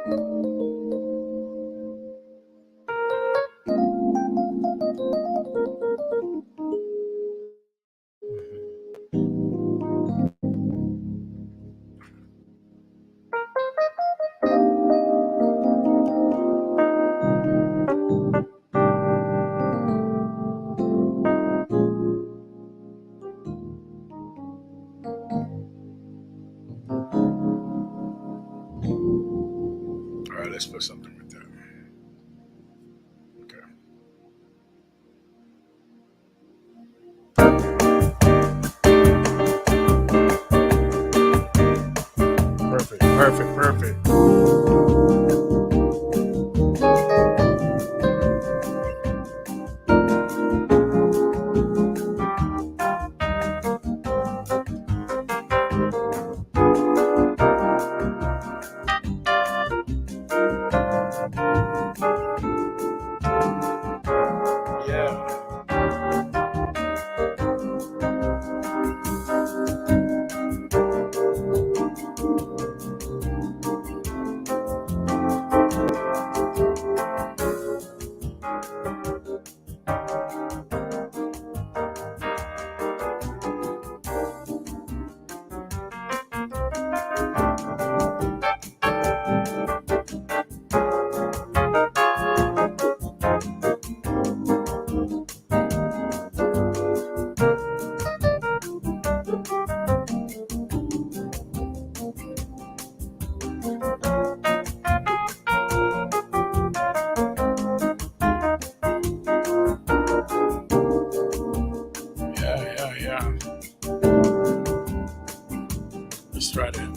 All right, let's put something with that. Okay. Perfect. Yeah. Let's try that.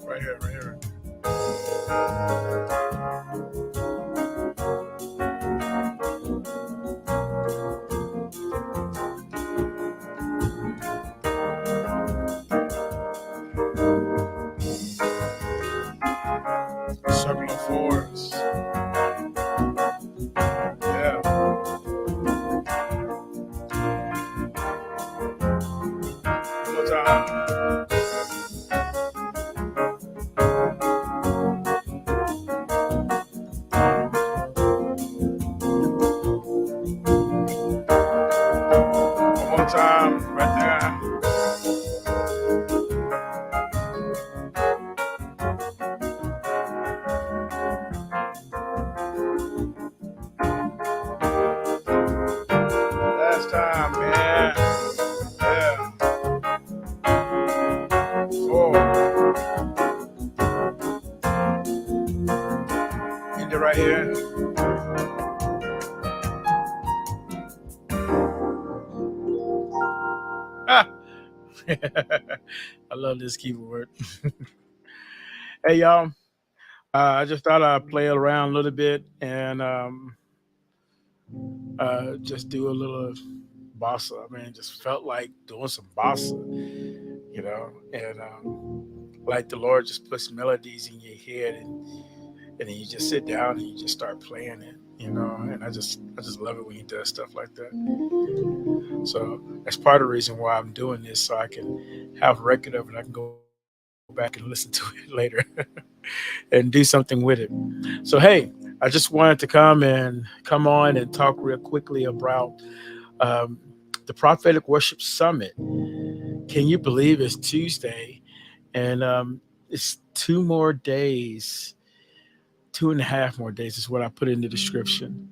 Right here. Circle of fours. Yeah. One more time. One more time. Right there. Last time, man. Yeah. 4. End it right here. I love this keyboard. Hey, y'all. I just thought I'd play around a little bit and just do a little bossa. I mean, just felt like doing some bossa, and like the Lord just puts melodies in your head, and then you just sit down and you just start playing it. And I just love it when He does stuff like that. So that's part of the reason why I'm doing this, so I can have a record of it. I can go back and listen to it later and do something with it. So hey, I just wanted to come on and talk real quickly about um, the Prophetic Worship Summit. Can you believe it's Tuesday and it's 2 more days, 2.5 more days is what I put in the description,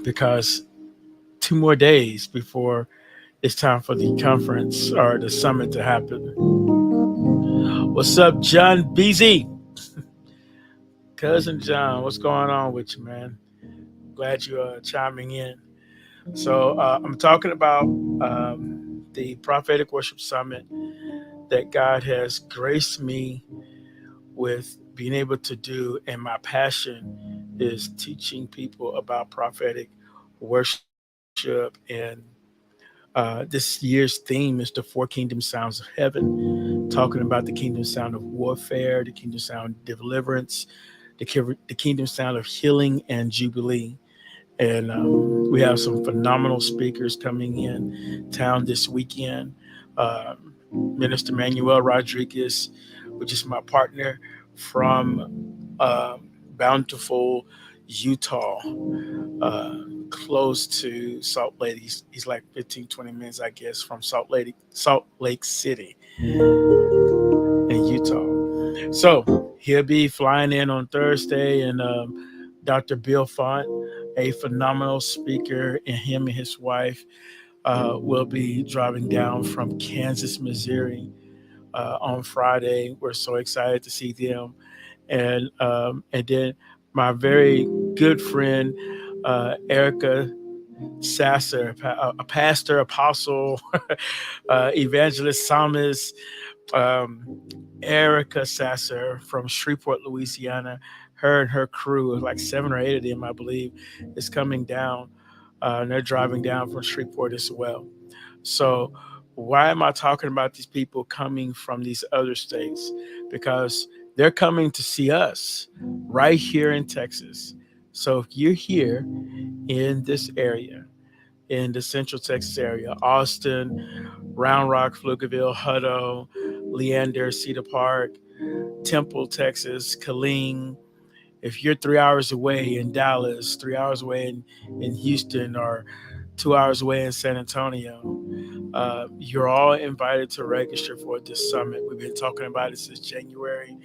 because 2 more days before it's time for the conference or the summit to happen. What's up, John BZ? Cousin John, what's going on with you, man? Glad you are chiming in. So I'm talking about the Prophetic Worship Summit that God has graced me with being able to do, and my passion is teaching people about prophetic worship. And this year's theme is the four kingdom sounds of heaven, talking about the kingdom sound of warfare, the kingdom sound of deliverance, the kingdom sound of healing and jubilee. And we have some phenomenal speakers coming in town this weekend. Minister Manuel Rodriguez, which is my partner from uh, Bountiful, Utah, uh, close to Salt Lake. He's like 15, 20 minutes, I guess, from Salt Lake City in Utah. So he'll be flying in on Thursday, and Dr. Bill Font, a phenomenal speaker, and him and his wife will be driving down from Kansas, Missouri on Friday. We're so excited to see them, and then my very good friend Erica Sasser, a pastor, apostle, evangelist, psalmist. Um, Erica Sasser from Shreveport, Louisiana. Her and her crew, like 7 or 8 of them, I believe, is coming down. And they're driving down from Shreveport as well. So, why am I talking about these people coming from these other states? Because they're coming to see us right here in Texas. So, if you're here in this area, in the Central Texas area, Austin, Round Rock, Pflugerville, Hutto, Leander, Cedar Park, Temple, Texas, Killeen. If you're 3 hours away in Dallas, 3 hours away in Houston, or 2 hours away in San Antonio, you're all invited to register for this summit. We've been talking about it since January.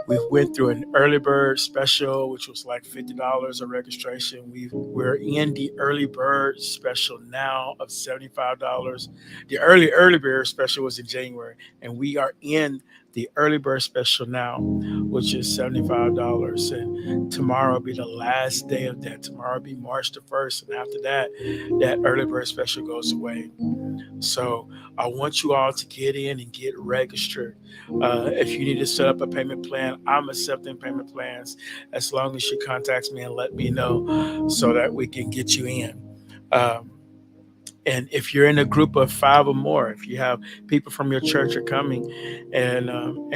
We went through an early bird special, which was like $50 a registration. We're in the early bird special now of $75. The early bird special was in January, and we are in the early bird special now, which is $75. And tomorrow will be the last day of that. Tomorrow will be March the 1st, and after that, that early bird special goes away. So I want you all to get in and get registered. If you need to set up a payment plan, I'm accepting payment plans as long as you contact me and let me know so that we can get you in. Um, and if you're in a group of 5 or more, if you have people from your church are coming, and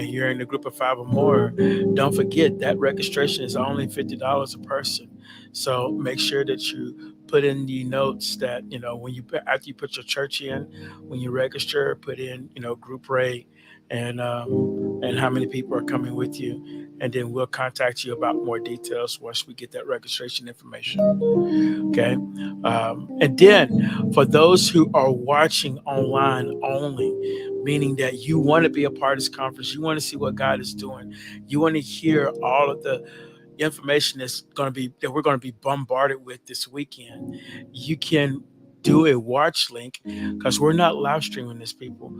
you're in a group of 5 or more, don't forget that registration is only $50 a person. So make sure that you put in the notes that when you after you put your church in, when you register, put in group rate and how many people are coming with you, and then we'll contact you about more details once we get that registration information. Okay. And then for those who are watching online only, meaning that you want to be a part of this conference, you want to see what God is doing, you want to hear all of the information that we're going to be bombarded with this weekend, you can do a watch link, because we're not live streaming this, people.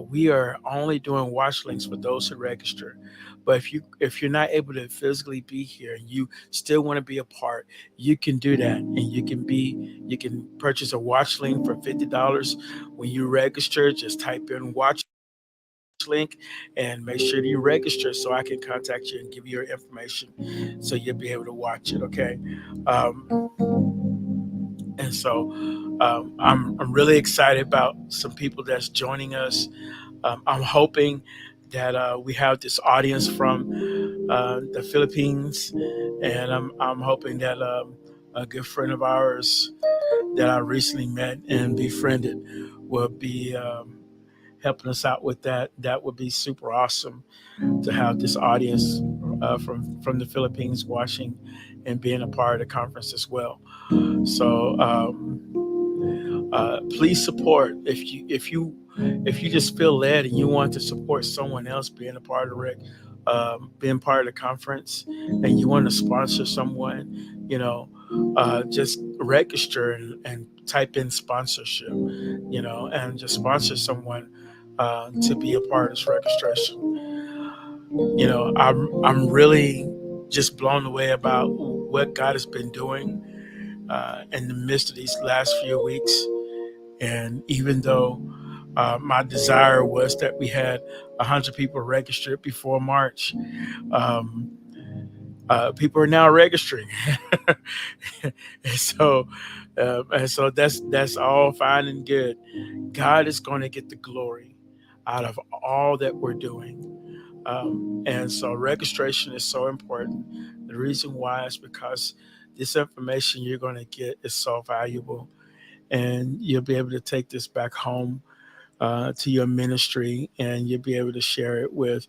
We are only doing watch links for those who register. But if you're not able to physically be here and you still want to be a part, you can do that, and you can purchase a watch link for $50 when you register. Just type in watch link and make sure that you register so I can contact you and give you your information so you'll be able to watch it. Okay. Um, and so I'm really excited about some people that's joining us. I'm hoping that we have this audience from the Philippines, and I'm hoping that a good friend of ours that I recently met and befriended will be helping us out with that. That would be super awesome to have this audience from the Philippines watching and being a part of the conference as well. So please support if you just feel led and you want to support someone else being a part of being part of the conference, and you want to sponsor someone, just register and type in sponsorship, and just sponsor someone to be a part of this registration. I'm really just blown away about what God has been doing in the midst of these last few weeks. And even though my desire was that we had 100 people registered before March, um, people are now registering. And so that's all fine and good. God is going to get the glory out of all that we're doing. And so registration is so important. The reason why is because this information you're going to get is so valuable, and you'll be able to take this back home to your ministry, and you'll be able to share it with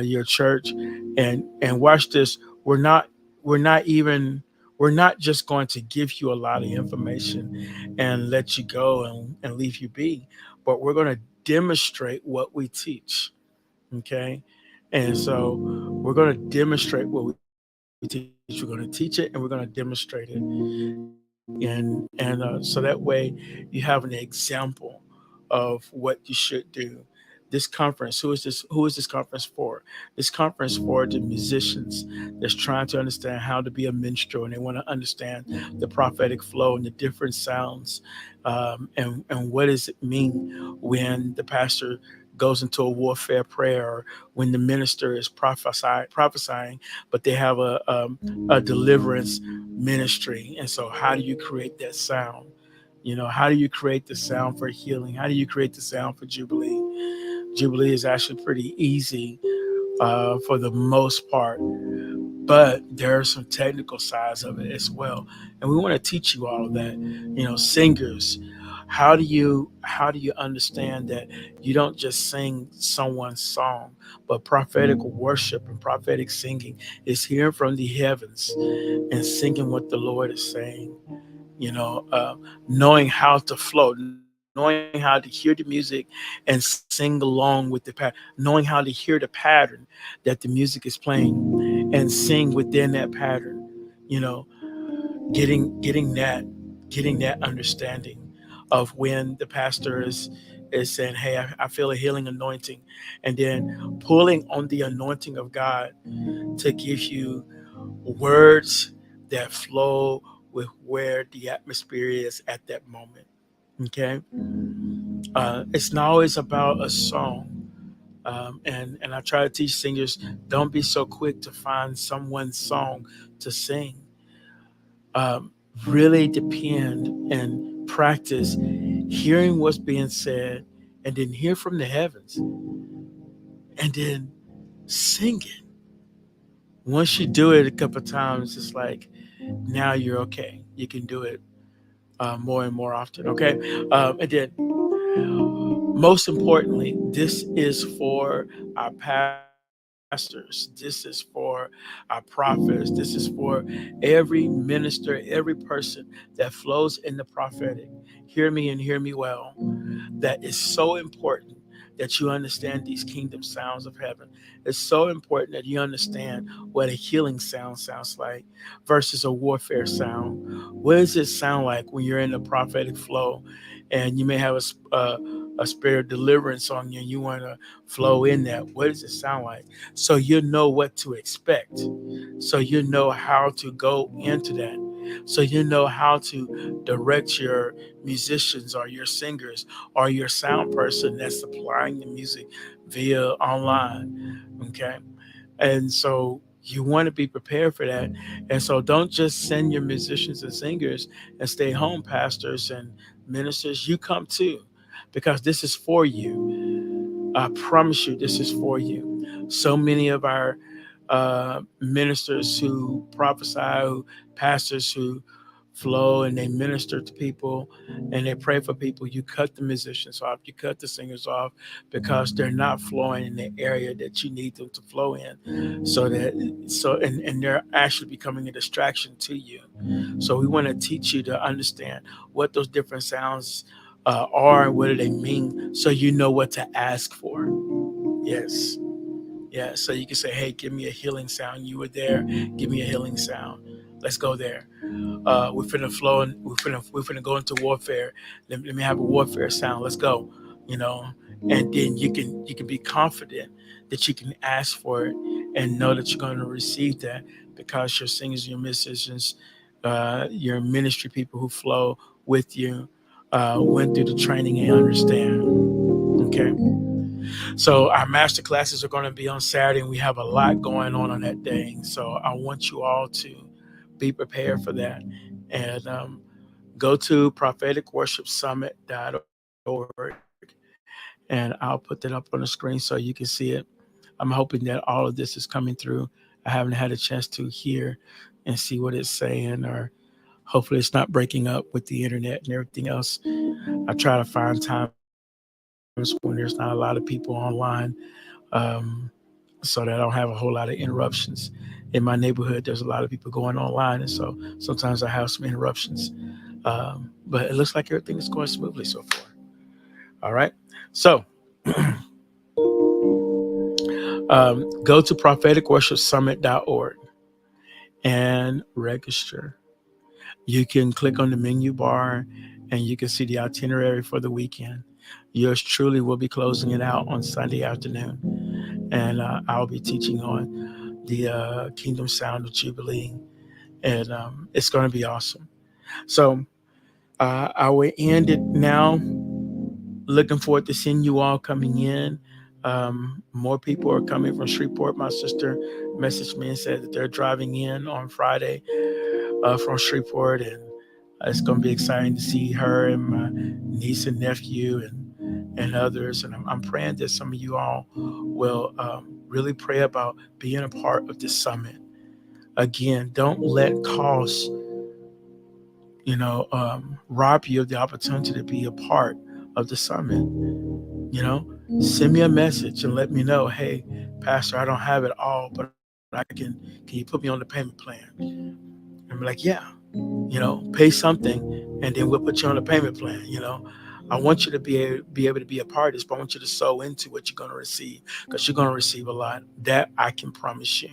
your church. And watch this. We're not we're not even we're not just going to give you a lot of information and let you go and leave you be, but we're going to demonstrate what we teach. Okay. And so we're going to demonstrate what we teach. We're going to teach it and we're going to demonstrate it. And so that way you have an example of what you should do. This conference, who is this conference for? This conference for the musicians that's trying to understand how to be a minstrel, and they want to understand the prophetic flow and the different sounds, and what does it mean when the pastor goes into a warfare prayer, or when the minister is prophesying, but they have a deliverance ministry. And so how do you create that sound? How do you create the sound for healing? How do you create the sound for Jubilee? Jubilee is actually pretty easy for the most part, but there are some technical sides of it as well, and we want to teach you all of that. Singers, how do you understand that you don't just sing someone's song, but prophetic worship and prophetic singing is hearing from the heavens and singing what the Lord is saying. you know, uh, Knowing how to flow, knowing how to hear the music and sing along with the pattern, knowing how to hear the pattern that the music is playing and sing within that pattern. You know, getting that understanding of when the pastor is saying, "Hey, I feel a healing anointing," and then pulling on the anointing of God to give you words that flow with where the atmosphere is at that moment. Okay, it's not always about a song, and I try to teach singers, don't be so quick to find someone's song to sing. Um, really depend and practice hearing what's being said, and then hear from the heavens, and then sing it. Once you do it a couple of times, it's like now you're okay. You can do it more and more often. Okay, and then most importantly, this is for our pastors. This is for our prophets. This is for every minister, every person that flows in the prophetic. Hear me and hear me well. That is so important that you understand these kingdom sounds of heaven. It's so important that you understand what a healing sound sounds like versus a warfare sound. What does it sound like when you're in the prophetic flow, and you may have a spirit of deliverance on you and you want to flow in that, what does it sound like? So you know what to expect. So you know how to go into that. So you know how to direct your musicians or your singers or your sound person that's supplying the music via online. Okay. And so you want to be prepared for that. And so don't just send your musicians and singers and stay home pastors and ministers. You come too, because this is for you. I promise you, this is for you. So many of our ministers who prophesy, who pastors who flow and they minister to people and they pray for people, you cut the musicians off, you cut the singers off because they're not flowing in the area that you need them to flow in. And they're actually becoming a distraction to you. So we want to teach you to understand what those different sounds are and what do they mean, so you know what to ask for. Yes. Yeah, so you can say, "Hey, give me a healing sound. You were there. Give me a healing sound. Let's go there. We're finna flow and we're finna go into warfare. Let me have a warfare sound. Let's go." You know, and then you can be confident that you can ask for it and know that you're going to receive that, because your singers, your musicians, your ministry people who flow with you went through the training and understand. Okay. So our master classes are going to be on Saturday, and we have a lot going on that day. So I want you all to be prepared for that, and go to propheticworshipsummit.org, and I'll put that up on the screen so you can see it. I'm hoping that all of this is coming through. I haven't had a chance to hear and see what it's saying, or hopefully it's not breaking up with the internet and everything else. I try to find times when there's not a lot of people online, um, so that I don't have a whole lot of interruptions. In my neighborhood, there's a lot of people going online, and so sometimes I have some interruptions. But it looks like everything is going smoothly so far. All right. So go to propheticworshipsummit.org and register. You can click on the menu bar and you can see the itinerary for the weekend. Yours truly will be closing it out on Sunday afternoon, and I'll be teaching on the Kingdom Sound of Jubilee, and it's going to be awesome. So I will end it now. Looking forward to seeing you all coming in. More people are coming from Shreveport. My sister messaged me and said that they're driving in on Friday from Shreveport, and it's going to be exciting to see her and my niece and nephew and others. And I'm praying that some of you all will really pray about being a part of this summit. Again, don't let cost rob you of the opportunity to be a part of the summit. You know, send me a message and let me know, hey, Pastor, I don't have it all, but can you put me on the payment plan? I'm like, yeah, pay something and then we'll put you on the payment plan. I want you to be able to be a part of this, but I want you to sow into what you're going to receive, because you're going to receive a lot. That I can promise you.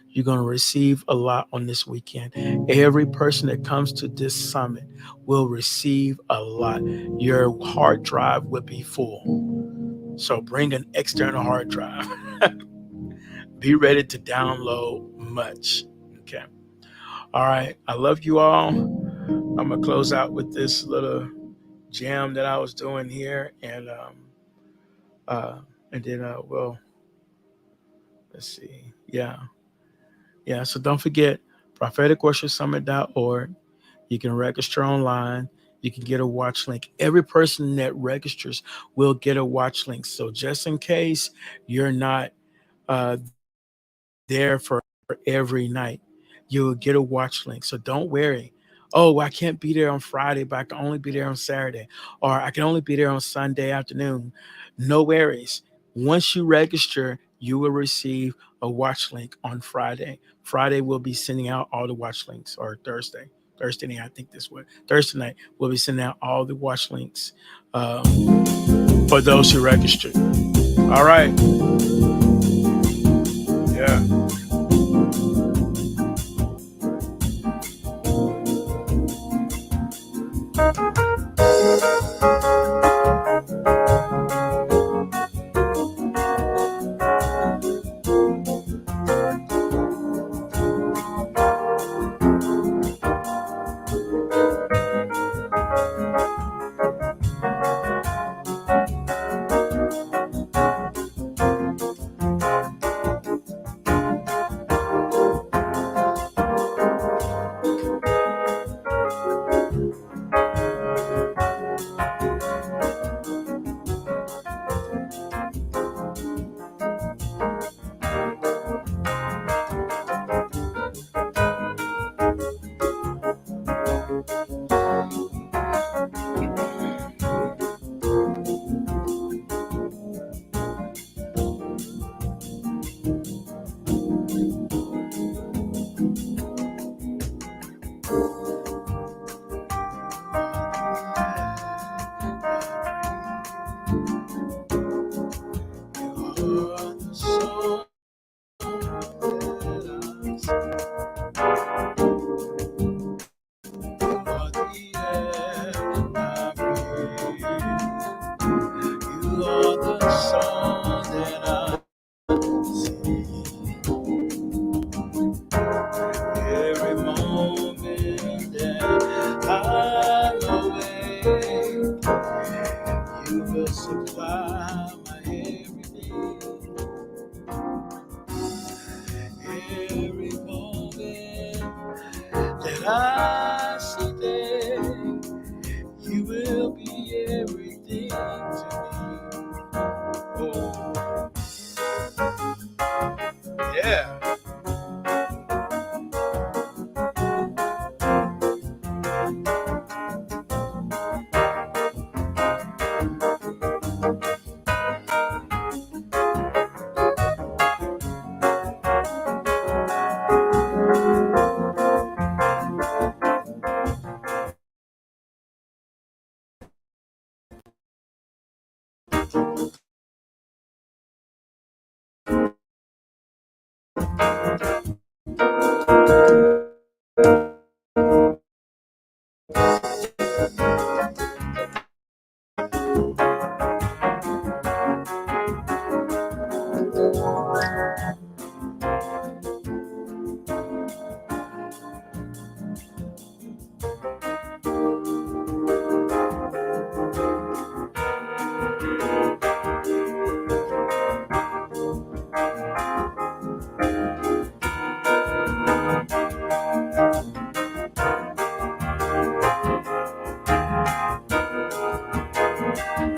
You're going to receive a lot on this weekend. Every person that comes to this summit will receive a lot. Your hard drive will be full. So bring an external hard drive. Be ready to download much. Okay. All right. I love you all. I'm going to close out with this little jam that I was doing here. Uh, and then let's see. Yeah. Yeah. So don't forget propheticworshipsummit.org. You can register online. You can get a watch link. Every person that registers will get a watch link. So just in case you're not there for every night, you will get a watch link. So don't worry. Oh, I can't be there on Friday, but I can only be there on Saturday, or I can only be there on Sunday afternoon. No worries. Once you register, you will receive a watch link on Friday. Friday, we'll be sending out all the watch links, or Thursday. Thursday night, I think this would. Thursday night, we'll be sending out all the watch links for those who registered. All right. Yeah. be everything to me. Oh, yeah.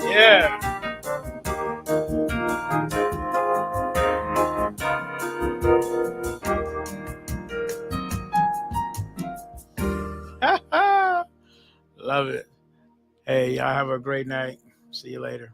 Yeah. Love it. Hey, y'all have a great night. See you later.